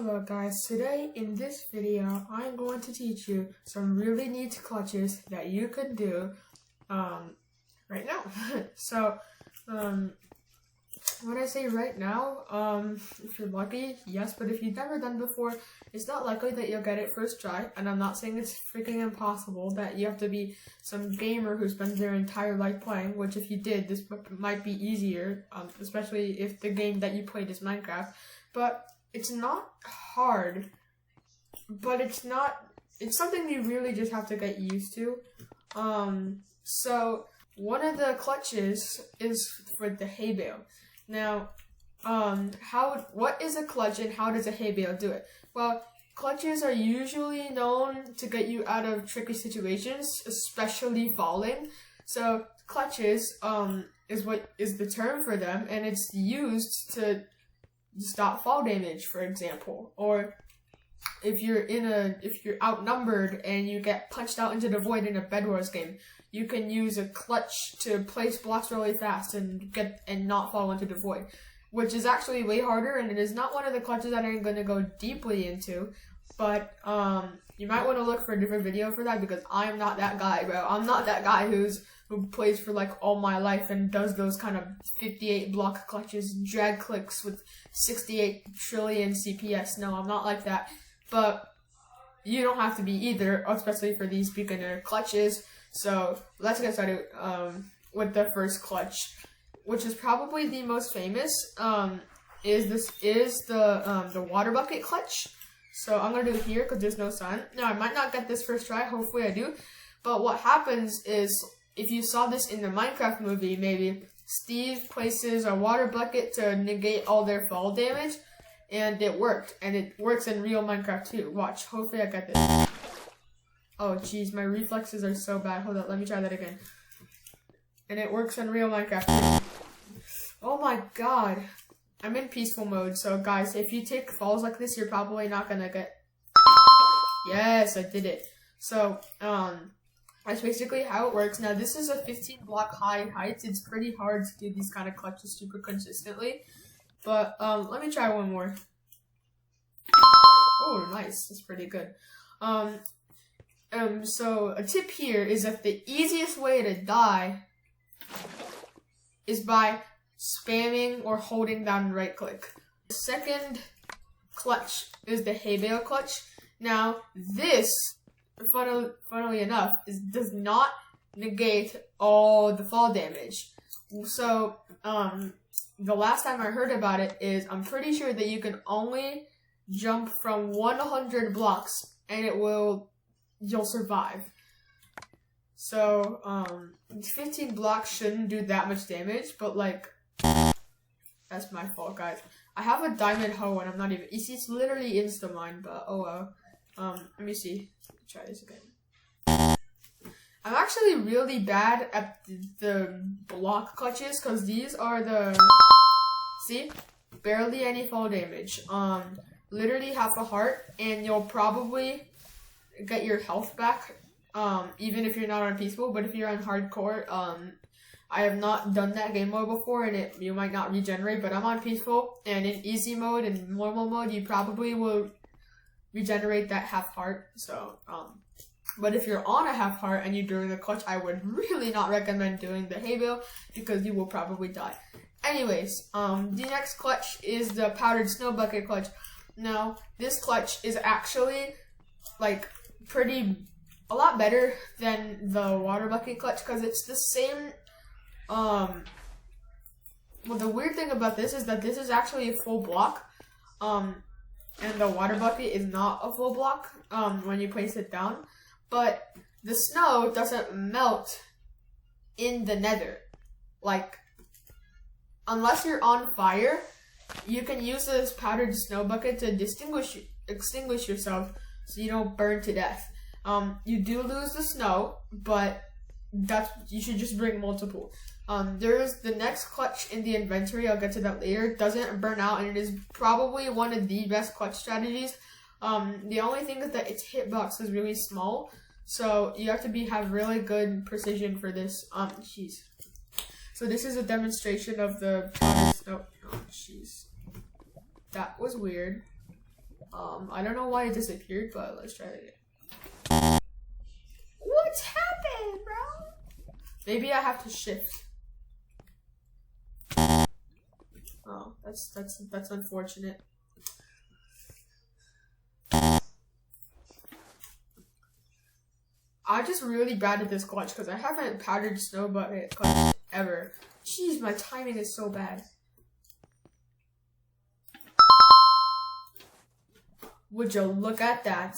Hello guys, today in this video I'm going to teach you some really neat clutches that you can do right now. When I say right now, if you're lucky, yes, but if you've never done before, it's not likely that you'll get it first try, and I'm not saying it's freaking impossible that you have to be some gamer who spends their entire life playing, which if you did, this might be easier, especially if the game that you played is Minecraft, but it's not hard, but it's something you really just have to get used to. So one of the clutches is for the hay bale. Now, what is a clutch and how does a hay bale do it? Well, clutches are usually known to get you out of tricky situations, especially falling. So clutches, is what is the term for them, and it's used to stop fall damage, for example, or if you're outnumbered and you get punched out into the void in a Bed Wars game, you can use a clutch to place blocks really fast and not fall into the void, which is actually way harder, and it is not one of the clutches that I'm going to go deeply into, but you might want to look for a different video for that, because I'm not that guy, bro. I'm not that guy who plays for like all my life and does those kind of 58 block clutches, drag clicks with 68 trillion CPS. No, I'm not like that. But you don't have to be either, especially for these beginner clutches. So let's get started with the first clutch, which is probably the most famous. Is the water bucket clutch. So I'm gonna do it here because there's no sun. Now I might not get this first try. Hopefully I do. But what happens is, if you saw this in the Minecraft movie, maybe Steve places a water bucket to negate all their fall damage, and it worked. And it works in real Minecraft too. Watch. Hopefully I get this. Oh jeez, my reflexes are so bad. Hold on, let me try that again. And it works in real Minecraft too. Oh my god. I'm in peaceful mode, so guys, if you take falls like this, you're probably not gonna get... Yes, I did it. So, that's basically how it works. Now, this is a 15 block high height. It's pretty hard to do these kind of clutches super consistently. But, let me try one more. Oh, nice. That's pretty good. So a tip here is that the easiest way to die is by spamming or holding down right click. The second clutch is the hay bale clutch. Now, this, funnily enough, does not negate all the fall damage. So, the last time I heard about it is, I'm pretty sure that you can only jump from 100 blocks and you'll survive. So, 15 blocks shouldn't do that much damage, but like, that's my fault, guys. I have a diamond hoe and I'm not even, you see, it's literally insta-mine, but oh well. Let me see. Try this again. I'm actually really bad at the block clutches, because these are see? Barely any fall damage. Literally half a heart, and you'll probably get your health back, even if you're not on peaceful, but if you're on hardcore, I have not done that game mode before, and you might not regenerate, but I'm on peaceful, and in easy mode and normal mode, you probably will regenerate that half heart. So, but if you're on a half heart and you're doing the clutch, I would really not recommend doing the hay bale, because you will probably die. Anyways, the next clutch is the powdered snow bucket clutch. Now, this clutch is actually, like, a lot better than the water bucket clutch, because it's the same. Well, the weird thing about this is that this is actually a full block, and the water bucket is not a full block, when you place it down, but the snow doesn't melt in the nether. Like, unless you're on fire, you can use this powdered snow bucket to extinguish yourself so you don't burn to death. You do lose the snow, but you should just bring multiple. There's the next clutch in the inventory, I'll get to that later. It doesn't burn out, and it is probably one of the best clutch strategies. The only thing is that its hitbox is really small, so you have to have really good precision for this. Jeez. So this is a demonstration of the powdered snow. Oh, jeez. That was weird. I don't know why it disappeared, but let's try it again. What's happened, bro? Maybe I have to shift. Oh, that's unfortunate. I'm just really bad at this clutch because I haven't powdered snow bucket clutch ever. Jeez, my timing is so bad. Would you look at that?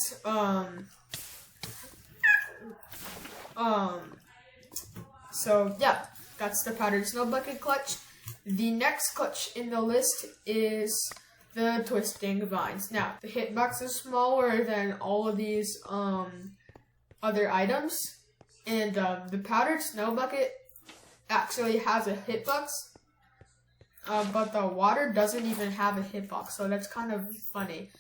So yeah, that's the powdered snow bucket clutch. The next clutch in the list is the twisting vines. Now, the hitbox is smaller than all of these other items, and the powdered snow bucket actually has a hitbox, but the water doesn't even have a hitbox, so that's kind of funny.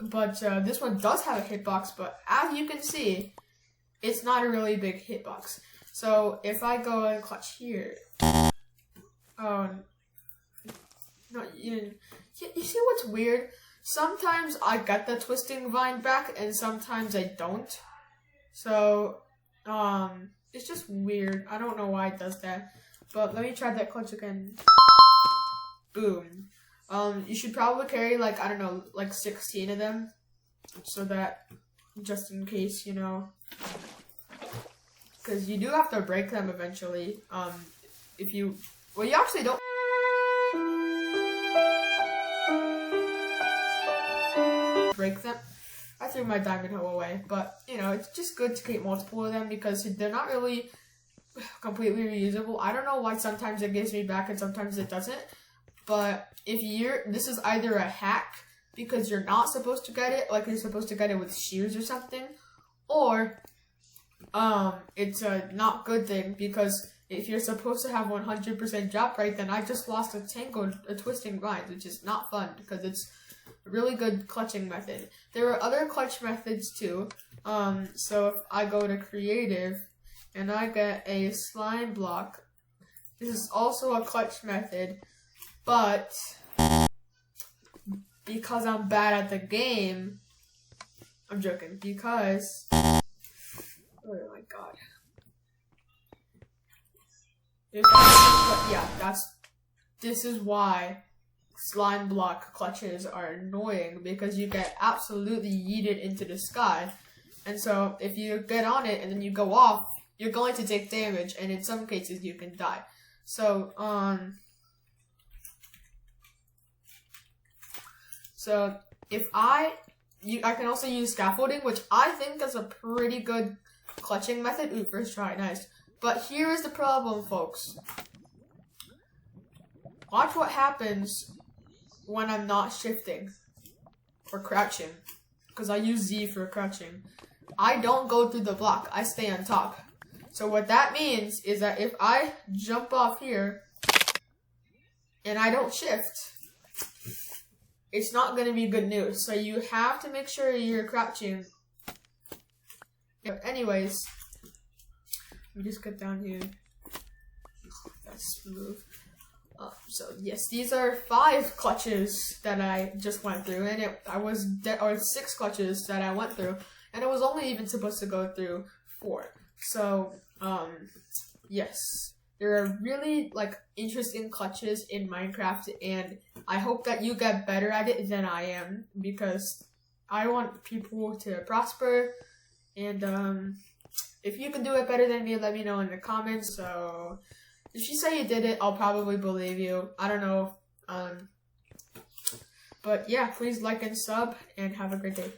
But this one does have a hitbox, but as you can see, it's not a really big hitbox. So if I go and clutch here, no, you see what's weird? Sometimes I get the twisting vine back, and sometimes I don't. So, it's just weird. I don't know why it does that. But let me try that clutch again. Boom. You should probably carry, like, I don't know, like 16 of them. So that, just in case, you know. Because you do have to break them eventually. You actually don't. Break them. I threw my diamond hoe away, but you know, it's just good to keep multiple of them because they're not really completely reusable. I don't know why sometimes it gives me back and sometimes it doesn't, but this is either a hack because you're not supposed to get it, like you're supposed to get it with shears or something, or it's a not good thing because if you're supposed to have 100% drop rate, then I just lost a twisting vines, which is not fun because it's a really good clutching method. There are other clutch methods too. So if I go to creative and I get a slime block, this is also a clutch method, but because I'm bad at the game, I'm joking, because, oh my god. This is why slime block clutches are annoying, because you get absolutely yeeted into the sky. And so if you get on it and then you go off, you're going to take damage, and in some cases you can die. So, I can also use scaffolding, which I think is a pretty good clutching method. Ooh, first try, nice. But here is the problem, folks. Watch what happens when I'm not shifting or crouching, because I use Z for crouching. I don't go through the block, I stay on top. So what that means is that if I jump off here and I don't shift, it's not going to be good news. So you have to make sure you're crouching. But anyways, let me just get down here. That's smooth. So yes, these are 5 clutches that I just went through, and or 6 clutches that I went through, and it was only even supposed to go through 4. So, yes, there are really interesting clutches in Minecraft, and I hope that you get better at it than I am, because I want people to prosper, and if you can do it better than me, let me know in the comments. So if you say you did it, I'll probably believe you. I don't know. But yeah, please like and sub, and have a great day.